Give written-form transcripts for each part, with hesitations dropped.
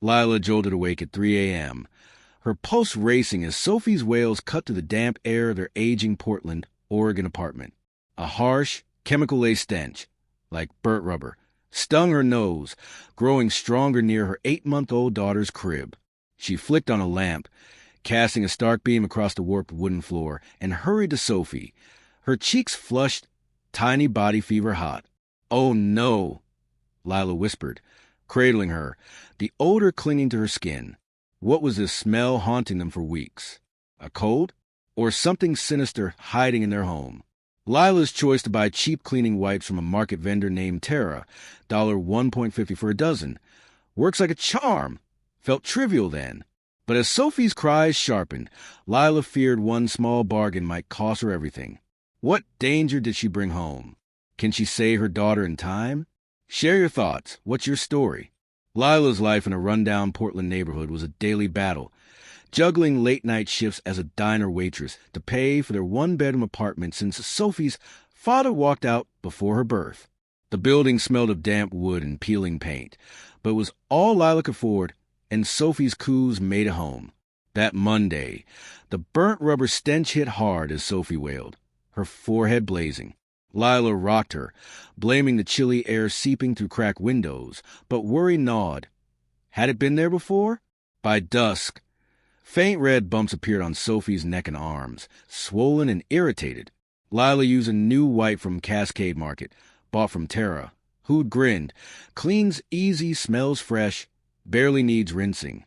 Lila jolted awake at 3 a.m., her pulse racing as Sophie's wails cut through the damp air of their aging Portland, Oregon apartment. A harsh, chemical-laced stench, like burnt rubber, stung her nose, growing stronger near her 8-month-old daughter's crib. She flicked on a lamp, casting a stark beam across the warped wooden floor, and hurried to Sophie, her cheeks flushed, tiny body fever hot. "Oh, no," Lila whispered, cradling her, the odor clinging to her skin. What was this smell haunting them for weeks? A cold? Or something sinister hiding in their home? Lila's choice to buy cheap cleaning wipes from a market vendor named Tara, $1.50 for a dozen, works like a charm, felt trivial then. But as Sophie's cries sharpened, Lila feared one small bargain might cost her everything. What danger did she bring home? Can she save her daughter in time? Share your thoughts. What's your story? Lila's life in a rundown Portland neighborhood was a daily battle, juggling late-night shifts as a diner waitress to pay for their one-bedroom apartment since Sophie's father walked out before her birth. The building smelled of damp wood and peeling paint, but it was all Lila could afford, and Sophie's coups made it home. That Monday, the burnt rubber stench hit hard as Sophie wailed, her forehead blazing. Lila rocked her, blaming the chilly air seeping through cracked windows, but worry gnawed. Had it been there before? By dusk, faint red bumps appeared on Sophie's neck and arms, swollen and irritated. Lila used a new wipe from Cascade Market, bought from Tara, who'd grinned. Cleans easy, smells fresh, barely needs rinsing.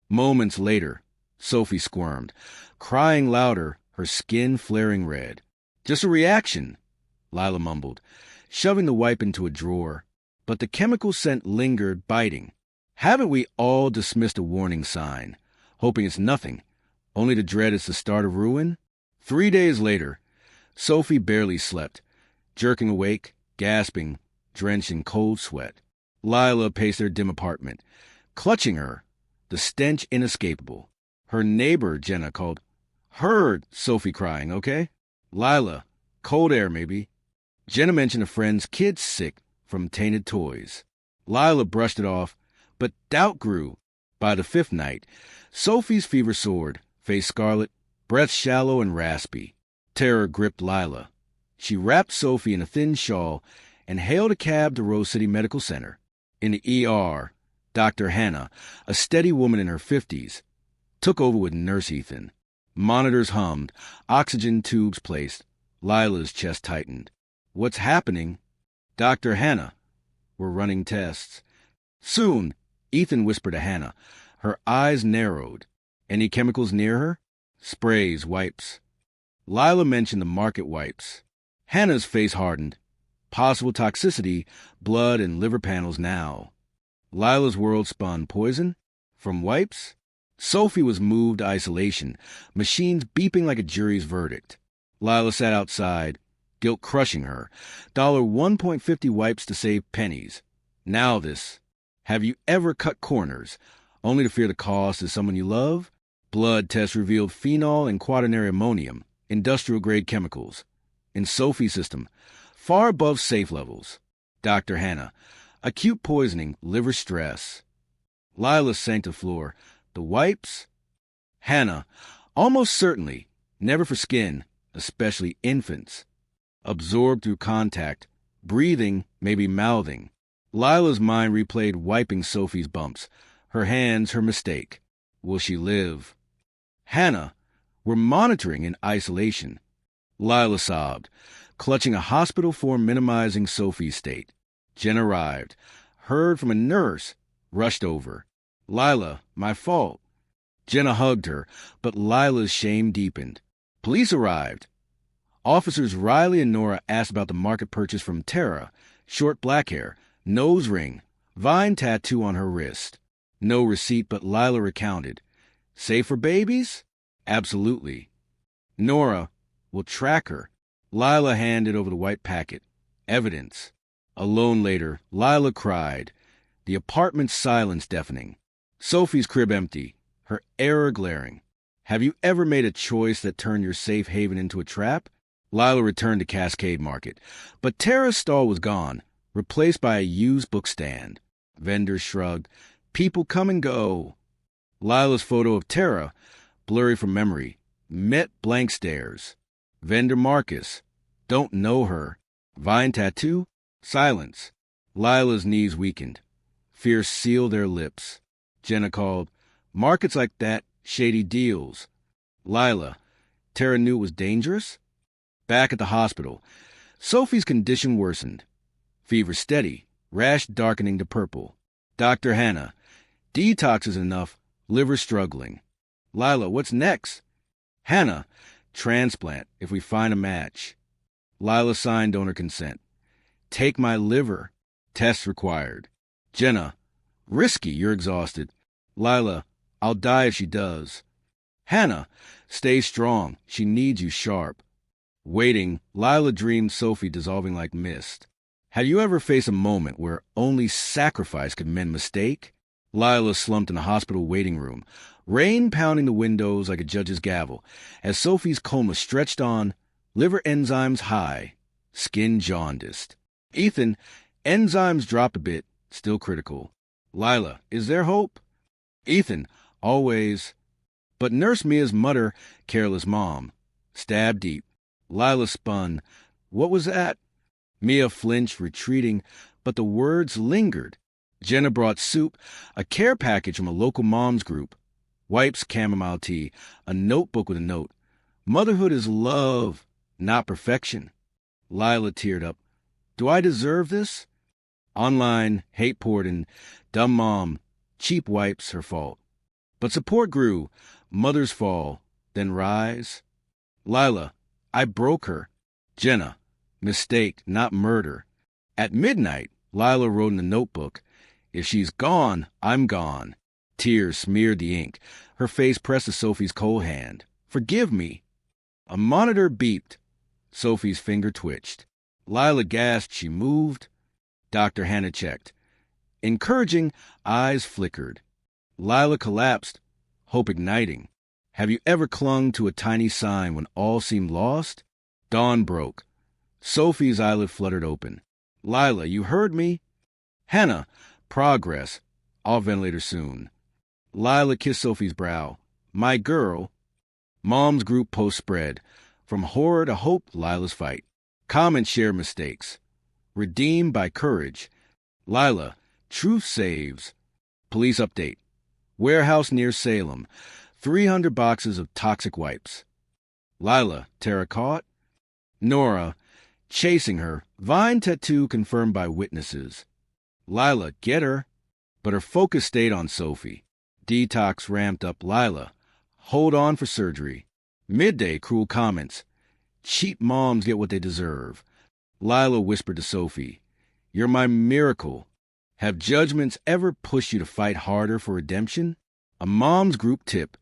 Moments later, Sophie squirmed, crying louder, her skin flaring red. "Just a reaction," Lila mumbled, shoving the wipe into a drawer. But the chemical scent lingered, biting. Haven't we all dismissed a warning sign, hoping it's nothing, only to dread it's the start of ruin? 3 days later, Sophie barely slept, jerking awake, gasping, drenched in cold sweat. Lila paced their dim apartment, clutching her, the stench inescapable. Her neighbor, Jenna, called. "Heard Sophie crying, okay? Lila, cold air maybe." Jenna mentioned a friend's kid sick from tainted toys. Lila brushed it off, but doubt grew. By the 5th night, Sophie's fever soared, face scarlet, breath shallow and raspy. Terror gripped Lila. She wrapped Sophie in a thin shawl and hailed a cab to Rose City Medical Center. In the ER, Dr. Hannah, a steady woman in her 50s, took over with Nurse Ethan. Monitors hummed, oxygen tubes placed. Lila's chest tightened. "What's happening?" "Dr. Hannah, we're running tests." "Soon," Ethan whispered to Hannah. Her eyes narrowed. "Any chemicals near her?" "Sprays, wipes." Lila mentioned the market wipes. Hannah's face hardened. Possible toxicity, blood and liver panels now. Lila's world spun. Poison? From wipes? Sophie was moved to isolation, machines beeping like a jury's verdict. Lila sat outside, guilt crushing her. $1.50 wipes to save pennies. Now this. Have you ever cut corners, only to fear the cost is someone you love? Blood tests revealed phenol and quaternary ammonium, industrial-grade chemicals. In Sophie's system, far above safe levels. Dr. Hannah, acute poisoning, liver stress. Lila sank to the floor. The wipes? Hannah, almost certainly, never for skin, especially infants. Absorbed through contact, breathing, maybe mouthing. Lila's mind replayed wiping Sophie's bumps, her hands, her mistake. Will she live? Hannah, we're monitoring in isolation. Lila sobbed, clutching a hospital form minimizing Sophie's state. Jen arrived, heard from a nurse, rushed over. Lila, my fault. Jenna hugged her, but Lila's shame deepened. Police arrived. Officers Riley and Nora asked about the market purchase from Tara, short black hair, nose ring, vine tattoo on her wrist. No receipt, but Lila recounted. Safe for babies? Absolutely. Nora, we'll track her. Lila handed over the white packet. Evidence. Alone later, Lila cried. The apartment's silence deafening. Sophie's crib empty, her error glaring. Have you ever made a choice that turned your safe haven into a trap? Lila returned to Cascade Market, but Tara's stall was gone, replaced by a used bookstand. Vendors shrugged. People come and go. Lila's photo of Tara, blurry from memory. Met blank stares. Vendor Marcus. Don't know her. Vine tattoo? Silence. Lila's knees weakened. Fear sealed their lips. Jenna called, "Markets like that, shady deals." Lila. Tara knew it was dangerous? Back at the hospital. Sophie's condition worsened. Fever steady, rash darkening to purple. Dr. Hannah. Detox is enough, liver struggling. Lila, what's next? Hannah. Transplant, if we find a match. Lila signed donor consent. Take my liver. Tests required. Jenna. Risky, you're exhausted. Lila. I'll die if she does. Hannah. Stay strong, she needs you sharp. Waiting, Lila dreamed Sophie dissolving like mist. Have you ever faced a moment where only sacrifice could mend mistake? Lila slumped in the hospital waiting room, rain pounding the windows like a judge's gavel, as Sophie's coma stretched on, liver enzymes high, skin jaundiced. Ethan, enzymes dropped a bit, still critical. Lila, is there hope? Ethan, always. But Nurse Mia's mutter, careless mom. Stab deep. Lila spun. What was that? Mia flinched, retreating, but the words lingered. Jenna brought soup, a care package from a local moms group, wipes, chamomile tea, a notebook with a note. Motherhood is love, not perfection. Lila teared up. Do I deserve this? Online, hate poured in, dumb mom, cheap wipes, her fault. But support grew, mothers fall, then rise. Lila, I broke her. Jenna, mistake, not murder. At midnight, Lila wrote in the notebook, if she's gone, I'm gone. Tears smeared the ink. Her face pressed to Sophie's cold hand. Forgive me. A monitor beeped. Sophie's finger twitched. Lila gasped. She moved. Dr. Hannah checked. Encouraging, eyes flickered. Lila collapsed, hope igniting. Have you ever clung to a tiny sign when all seemed lost? Dawn broke. Sophie's eyelid fluttered open. Lila, you heard me? Hannah, progress. I'll ventilate soon. Lila kissed Sophie's brow. My girl. Mom's group post spread. From horror to hope, Lila's fight. Comments share mistakes. Redeemed by courage. Lila, truth saves. Police update. Warehouse near Salem. 300 boxes of toxic wipes. Lila, Tara caught. Nora, chasing her. Vine tattoo confirmed by witnesses. Lila, get her. But her focus stayed on Sophie. Detox ramped up. Lila, hold on for surgery. Midday, cruel comments. Cheap moms get what they deserve. Lila whispered to Sophie, you're my miracle. Have judgments ever pushed you to fight harder for redemption? A mom's group tip.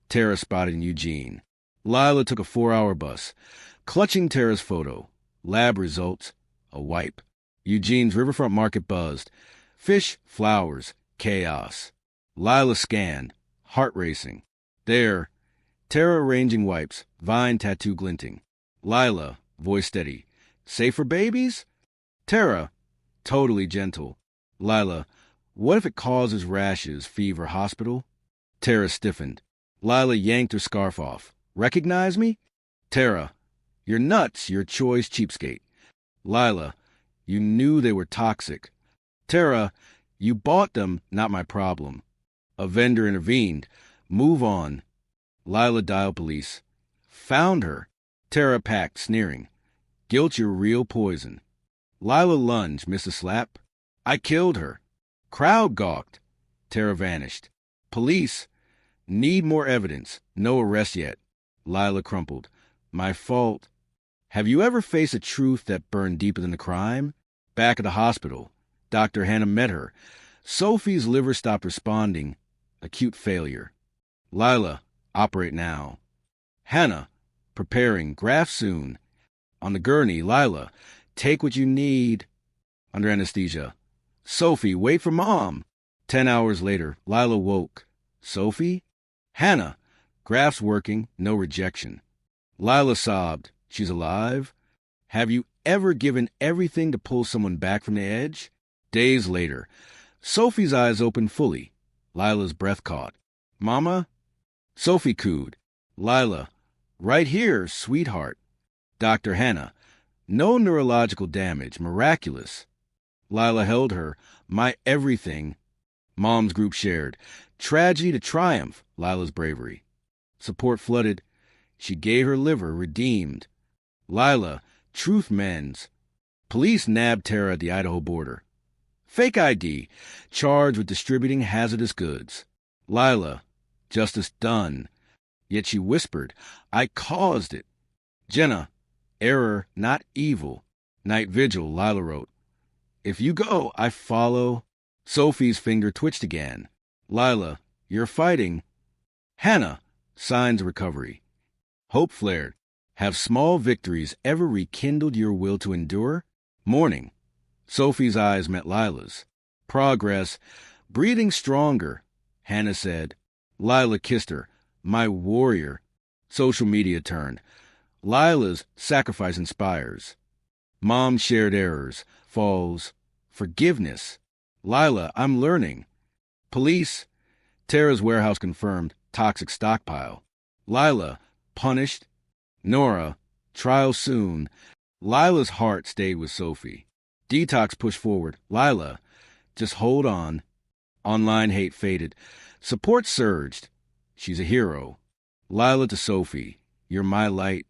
Tara spotted Eugene. Lila took a 4-hour bus, clutching Tara's photo. Lab results, a wipe. Eugene's riverfront market buzzed. Fish, flowers, chaos. Lila scanned, heart racing. There, Tara arranging wipes, vine tattoo glinting. Lila, voice steady. Safe for babies? Tara, totally gentle. Lila, what if it causes rashes, fever, hospital? Tara stiffened. Lila yanked her scarf off. Recognize me? Tara, you're nuts, your choice cheapskate. Lila, you knew they were toxic. Tara, you bought them, not my problem. A vendor intervened. Move on. Lila dialed police. Found her. Tara packed, sneering. Guilt your real poison. Lila lunged, missed a slap. I killed her. Crowd gawked. Tara vanished. Police. Need more evidence. No arrest yet. Lila crumpled. My fault. Have you ever faced a truth that burned deeper than the crime? Back at the hospital. Dr. Hannah met her. Sophie's liver stopped responding. Acute failure. Lila, operate now. Hannah, preparing, graft soon. On the gurney, Lila, take what you need. Under anesthesia. Sophie, wait for Mom. 10 hours later, Lila woke. Sophie? Hannah, grafts working, no rejection. Lila sobbed. She's alive? Have you ever given everything to pull someone back from the edge? Days later, Sophie's eyes opened fully, Lila's breath caught. Mama? Sophie cooed. Lila, right here, sweetheart. Dr. Hannah, no neurological damage, miraculous. Lila held her. My everything. Mom's group shared. Tragedy to triumph, Lila's bravery. Support flooded. She gave her liver, redeemed. Lila, truth mends. Police nabbed Tara at the Idaho border. Fake ID, charged with distributing hazardous goods. Lila, justice done. Yet she whispered, I caused it. Jenna, error, not evil. Night vigil, Lila wrote. If you go, I follow. Sophie's finger twitched again. Lila, you're fighting. Hannah, signs of recovery. Hope flared. Have small victories ever rekindled your will to endure? Morning. Sophie's eyes met Lila's. Progress. Breathing stronger, Hannah said. Lila kissed her. My warrior. Social media turned. Lila's sacrifice inspires. Mom shared errors, falls, forgiveness. Lila, I'm learning. Police. Tara's warehouse confirmed toxic stockpile. Lila, punished. Nora, trial soon. Lila's heart stayed with Sophie. Detox pushed forward. Lila, just hold on. Online hate faded. Support surged. She's a hero. Lila to Sophie, you're my light.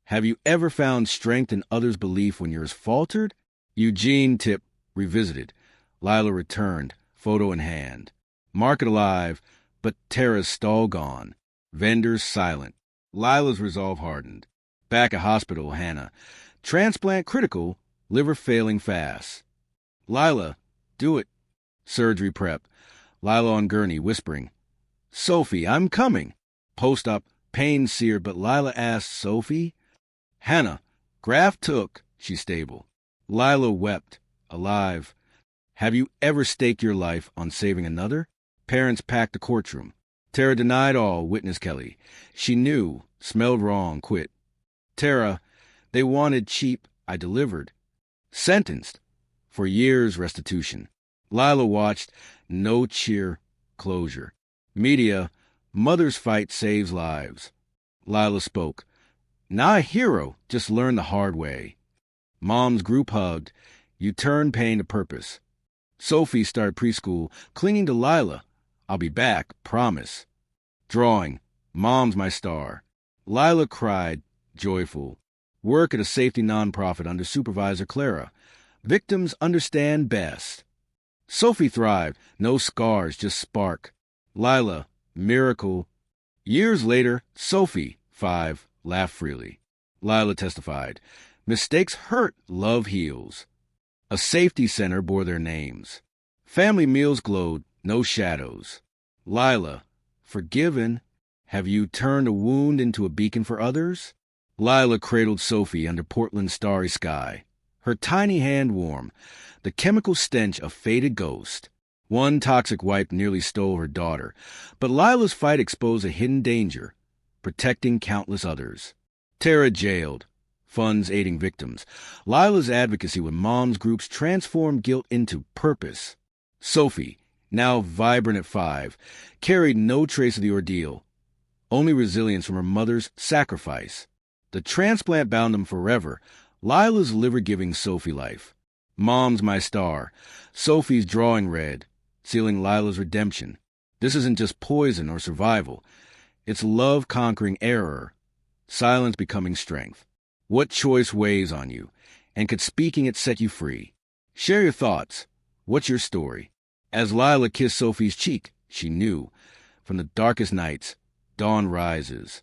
Have you ever found strength in others' belief when yours faltered? Eugene tip revisited. Lila returned, photo in hand. Market alive, but Tara's stall gone. Vendors silent. Lila's resolve hardened. Back at hospital, Hannah. Transplant critical, liver failing fast. Lila, do it. Surgery prep. Lila on gurney, whispering. Sophie, I'm coming. Post-op, pain seared, but Lila asked, Sophie? Hannah, graft took, she's stable. Lila wept, alive. Have you ever staked your life on saving another? Parents packed the courtroom. Tara denied all, witness Kelly. She knew, smelled wrong, quit. Tara, they wanted cheap, I delivered. Sentenced. For years restitution. Lila watched, no cheer, closure. Media, mother's fight saves lives. Lila spoke. Not a hero, just learn the hard way. Mom's group hugged. You turn pain to purpose. Sophie started preschool, clinging to Lila. I'll be back, promise. Drawing. Mom's my star. Lila cried, joyful. Work at a safety nonprofit under supervisor Clara. Victims understand best. Sophie thrived. No scars, just spark. Lila, miracle. Years later, Sophie, 5, laughed freely. Lila testified. Mistakes hurt, love heals. A safety center bore their names. Family meals glowed, no shadows. Lila, forgiven. Have you turned a wound into a beacon for others? Lila cradled Sophie under Portland's starry sky. Her tiny hand warm, the chemical stench of faded ghost. One toxic wipe nearly stole her daughter, but Lila's fight exposed a hidden danger, protecting countless others. Tara jailed, funds aiding victims. Lila's advocacy with Mom's groups transformed guilt into purpose. Sophie, now vibrant at 5, carried no trace of the ordeal, only resilience from her mother's sacrifice. The transplant bound them forever. Lila's liver giving Sophie life. Mom's my star. Sophie's drawing red, sealing Lila's redemption. This isn't just poison or survival. It's love conquering error, silence becoming strength. What choice weighs on you, and could speaking it set you free? Share your thoughts. What's your story? As Lila kissed Sophie's cheek, she knew. From the darkest nights, dawn rises.